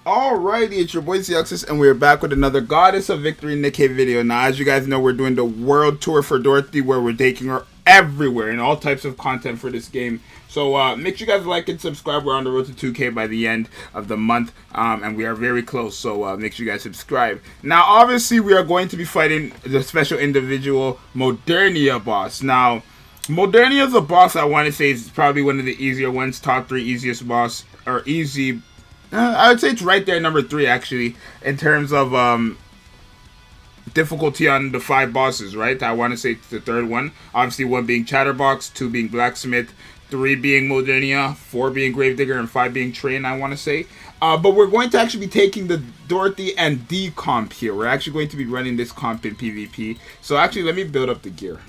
Alrighty, it's your boy Zxous, and we're back with another Goddess of Victory Nikke video. Now, as you guys know, we're doing the world tour for Dorothy, where we're taking her everywhere in all types of content for this game. So make sure you guys like and subscribe. We're on the road to 2K by the end of the month, and we are very close. So make sure you guys subscribe. Now, obviously, we are going to be fighting the special individual Modernia boss. Now, Modernia is a boss I want to say is probably one of the easier ones, top 3 easiest boss, or easy. I would say it's right there, number 3 actually, in terms of difficulty on the 5 bosses, right? I want to say it's the 3rd one. Obviously, 1 being Chatterbox, 2 being Blacksmith, 3 being Modernia, 4 being Gravedigger, and 5 being Train, I want to say. But we're going to actually be taking the Dorothy and D comp here. We're actually going to be running this comp in PvP. So actually, let me build up the gear.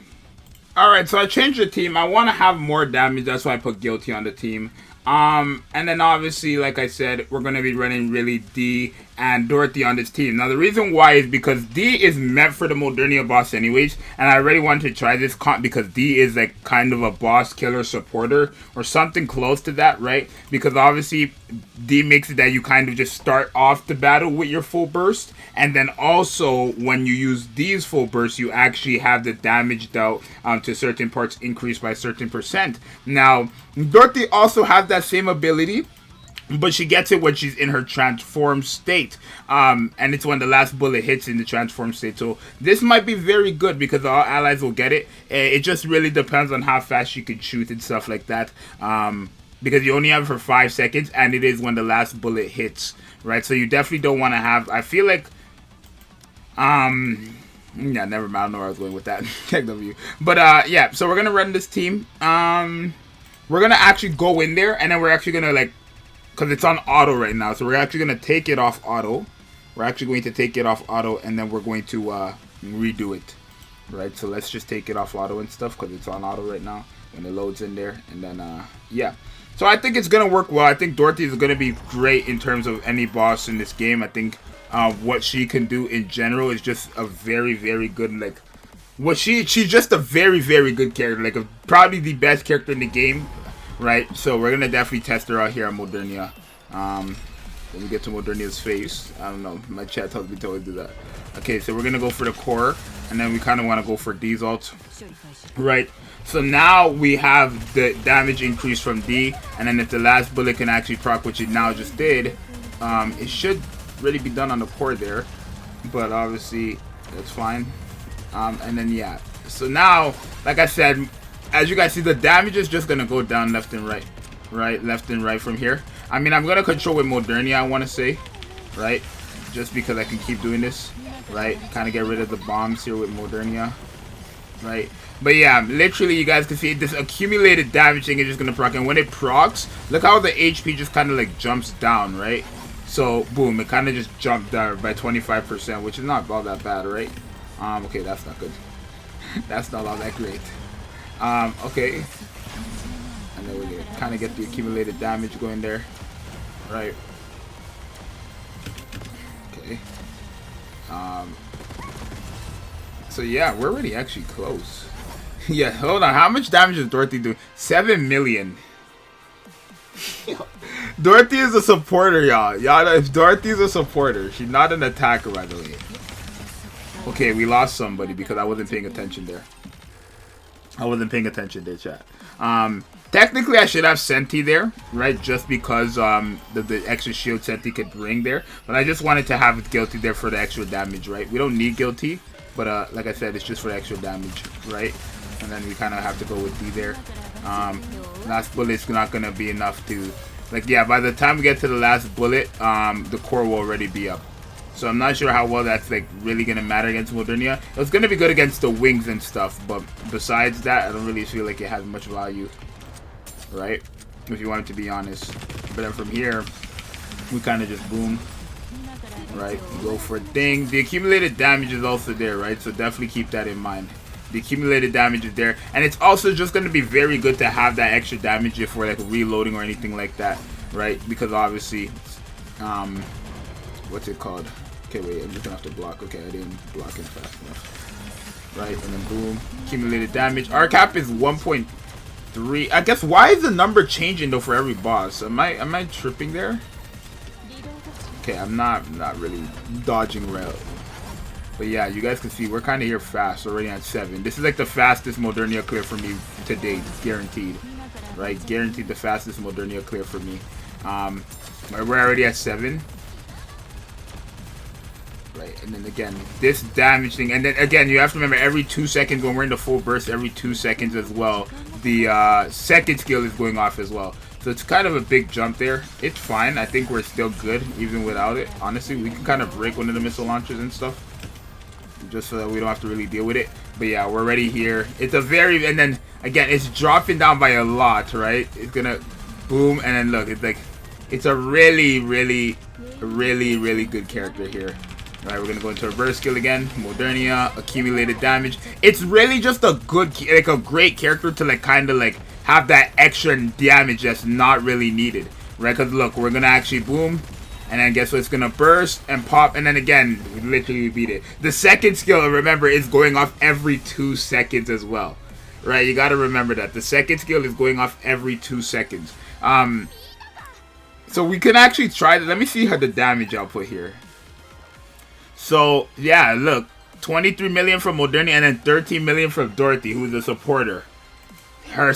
Alright, so I changed the team. I want to have more damage. That's why I put Guilty on the team. And then obviously, like I said, we're going to be running really D and Dorothy on this team. Now, the reason why is because D is meant for the Modernia boss anyways, and I already wanted to try this comp because D is like kind of a boss killer supporter or something close to that, right? Because obviously, D makes it that you kind of just start off the battle with your full burst, and then also when you use D's full burst, you actually have the damage dealt to certain parts increased by a certain %. Now, Dorothy also has that same ability, but she gets it when she's in her transformed state. And it's when the last bullet hits in the transformed state. So this might be very good because all allies will get it. It just really depends on how fast you can shoot and stuff like that. Because you only have it for 5 seconds, and it is when the last bullet hits, right? So you definitely don't want to have... I feel like... yeah, never mind. I don't know where I was going with that. Check the view. But yeah, so we're going to run this team. We're going to actually go in there, and then we're actually going to like... Because it's on auto right now. So we're actually going to take it off auto. We're actually going to take it off auto, and then we're going to redo it. Right? So let's just take it off auto and stuff because it's on auto right now. When it loads in there. And then, yeah. So I think it's going to work well. I think Dorothy is going to be great in terms of any boss in this game. I think what she can do in general is just a very, very good, like... she's just a very, very good character. Like, probably the best character in the game. Right, so we're gonna definitely test her out here on Modernia. Let me get to Modernia's face. I don't know, my chat tells me to always do that. Okay, so we're gonna go for the core, and then we kind of want to go for D's ult. Right, so now we have the damage increase from D, and then if the last bullet can actually proc, which it now just did, it should really be done on the core there, but obviously that's fine. And then yeah, so now, like I said, as you guys see, the damage is just going to go down left and right. Right, left and right from here. I mean, I'm going to control with Modernia, I want to say. Right, just because I can keep doing this. Right, kind of get rid of the bombs here with Modernia. Right, but yeah, literally you guys can see this accumulated damage thing is just going to proc. And when it procs, look how the HP just kind of like jumps down, right? So, boom, it kind of just jumped down by 25%, which is not all that bad, right? Okay, that's not good. That's not all that great. Okay, and then we kind of get the accumulated damage going there, right? Okay. So yeah, we're already actually close. Yeah, hold on. How much damage does Dorothy do? 7 million. Dorothy is a supporter, y'all. If Dorothy's a supporter, she's not an attacker, by the way. Okay, we lost somebody because I wasn't paying attention there. I wasn't paying attention there, chat. Technically, I should have Senti there, right? Just because the extra shield Senti could bring there. But I just wanted to have Guilty there for the extra damage, right? We don't need Guilty, but like I said, it's just for the extra damage, right? And then we kind of have to go with D there. Last bullet's not going to be enough to... Like, yeah, by the time we get to the last bullet, the core will already be up. So I'm not sure how well that's like really gonna matter against Modernia. It's gonna be good against the wings and stuff, but besides that, I don't really feel like it has much value, right? If you want it to be honest. But then from here, we kind of just boom, right? Go for a thing. The accumulated damage is also there, right? So definitely keep that in mind. The accumulated damage is there, and it's also just gonna be very good to have that extra damage if we're like reloading or anything like that, right? Because obviously, what's it called? Okay, wait, I'm just gonna have to block. Okay, I didn't block it fast enough. Right, and then boom. Accumulated damage. Our cap is 1.3. I guess, why is the number changing though for every boss? Am I tripping there? Okay, I'm not really dodging rail. But yeah, you guys can see we're kind of here fast, already at 7. This is like the fastest Modernia clear for me to date, guaranteed. Right, guaranteed the fastest Modernia clear for me. We're already at 7. Right, and then again, this damage thing, and then again, you have to remember every 2 seconds when we're in the full burst, every 2 seconds as well, the second skill is going off as well. So it's kind of a big jump there. It's fine. I think we're still good even without it. Honestly, we can kind of break one of the missile launchers and stuff, just so that we don't have to really deal with it. But yeah, we're already here. It's a very, and then again, it's dropping down by a lot, right? It's gonna boom, and then look, it's like, it's a really good character here. Alright, we're gonna go into reverse skill again. Modernia, accumulated damage. It's really just a good, like a great character to like kind of like have that extra damage that's not really needed, right? Because look, we're gonna actually boom, and then guess what? It's gonna burst and pop, and then again, we literally beat it. The second skill, remember, is going off every 2 seconds as well, right? You gotta remember that the second skill is going off every 2 seconds. So we can actually try. Let me see how the damage output here. So, yeah, look, 23 million from Modernia and then 13 million from Dorothy, who's a supporter. Her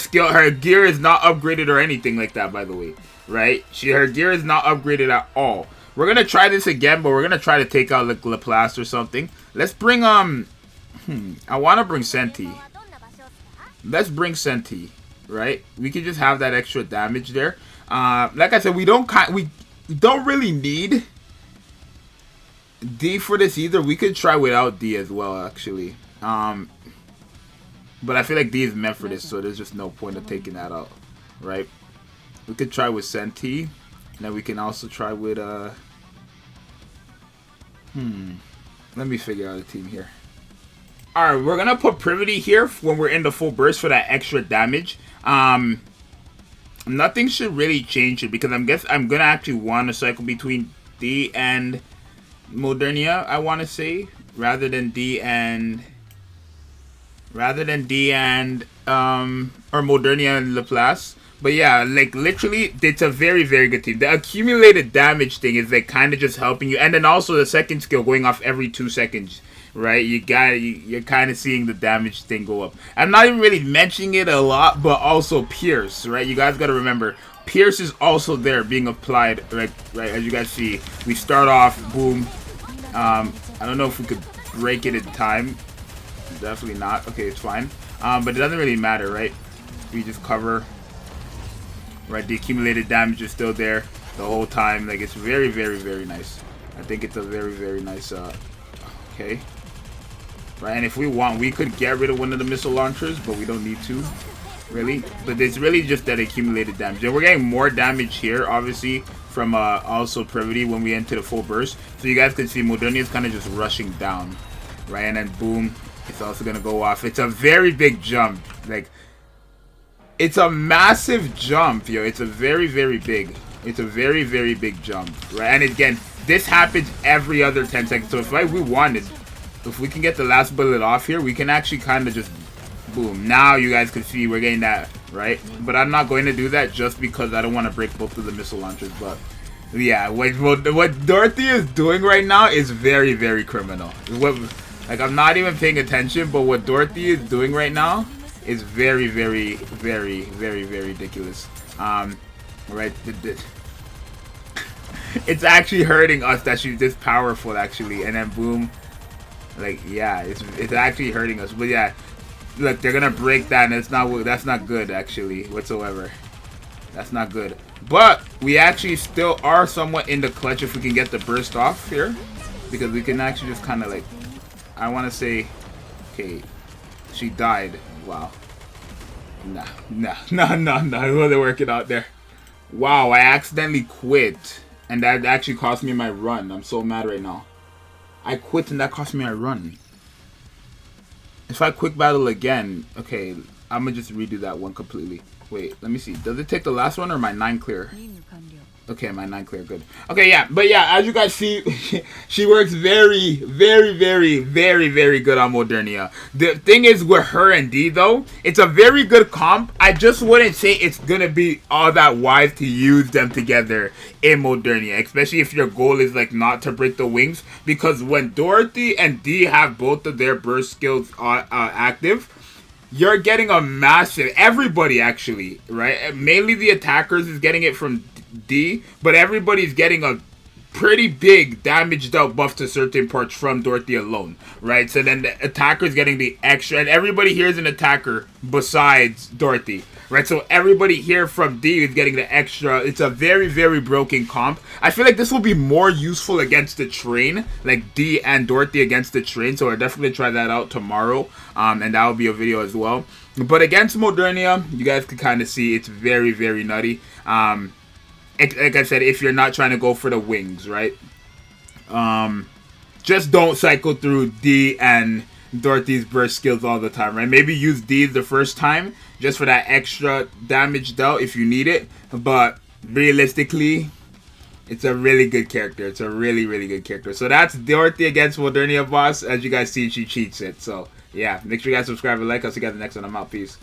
gear is not upgraded or anything like that, by the way, right? Her gear is not upgraded at all. We're going to try this again, but we're going to try to take out like Laplace or something. Let's bring, I want to bring Senti. Let's bring Senti, right? We can just have that extra damage there. Like I said, we don't really need D for this either. We could try without D as well, actually. But I feel like D is meant for this, so there's just no point of taking that out, right? We could try with Senti, and then we can also try with let me figure out a team here. Alright, we're gonna put Privity here when we're in the full burst for that extra damage. Nothing should really change it because I'm gonna actually want to cycle between D and Modernia, I want to say, rather than D and or Modernia and Laplace. But yeah, like literally, it's a very good team. The accumulated damage thing is like kind of just helping you, and then also the second skill going off every 2 seconds, right? You're kind of seeing the damage thing go up. I'm not even really mentioning it a lot, but also Pierce, right? You guys got to remember, Pierce is also there being applied, right? As you guys see, we start off, boom. I don't know if we could break it in time. Definitely not. Okay, it's fine. But it doesn't really matter, right? We just cover. Right, the accumulated damage is still there the whole time. Like, it's very nice. I think it's a very nice, okay. Right, and if we want, we could get rid of one of the missile launchers, but we don't need to, really. But it's really just that accumulated damage. And we're getting more damage here, obviously, from also Privity when we enter the full burst. So you guys can see Modernia is kind of just rushing down, right? And then boom, it's also gonna go off. It's a very big jump. Like, it's a massive jump, yo. It's a very big. It's a very big jump, right? And again, this happens every other 10 seconds. So if we can get the last bullet off here, we can actually kind of just boom. Now you guys can see we're getting that, right? But I'm not going to do that just because I don't want to break both of the missile launchers. But yeah, what Dorothy is doing right now is very criminal. Like, I'm not even paying attention, but what Dorothy is doing right now is very ridiculous. Right? It's actually hurting us that she's this powerful, actually. And then boom, like, yeah, it's actually hurting us. But yeah, look, they're gonna break that, and that's not good, actually, whatsoever. That's not good. But we actually still are somewhat in the clutch if we can get the burst off here, because we can actually just kind of like, I want to say, okay, she died. Wow. Nah, it wasn't working out there. Wow, I accidentally quit, and that actually cost me my run. I'm so mad right now. I quit, and that cost me my run. If I quick battle again, okay, I'm gonna just redo that one completely. Wait, let me see. Does it take the last one or my 9 clear? Okay, my 9 clear, good. Okay, yeah, but yeah, as you guys see, she works very, very, very, very, very good on Modernia. The thing is with her and D though, it's a very good comp. I just wouldn't say it's gonna be all that wise to use them together in Modernia, especially if your goal is like not to break the wings, because when Dorothy and D have both of their burst skills active, you're getting a massive, everybody actually, right? Mainly the attackers is getting it from D, but everybody's getting a pretty big damage dealt buff to certain parts from Dorothy alone, right? So then the attacker's getting the extra, and everybody here is an attacker besides Dorothy, right? So everybody here from D is getting the extra. It's a very, very broken comp. I feel like this will be more useful against the train, like D and Dorothy against the train, so I'll definitely try that out tomorrow, and that will be a video as well. But against Modernia, you guys can kind of see it's very, very nutty. Like I said, if you're not trying to go for the wings, right? Just don't cycle through D and Dorothy's burst skills all the time, right? Maybe use D the first time just for that extra damage dealt if you need it. But realistically, it's a really good character. It's a really, really good character. So that's Dorothy against Modernia, boss. As you guys see, she cheats it. So yeah, make sure you guys subscribe and like. I'll see you guys in the next one. I'm out. Peace.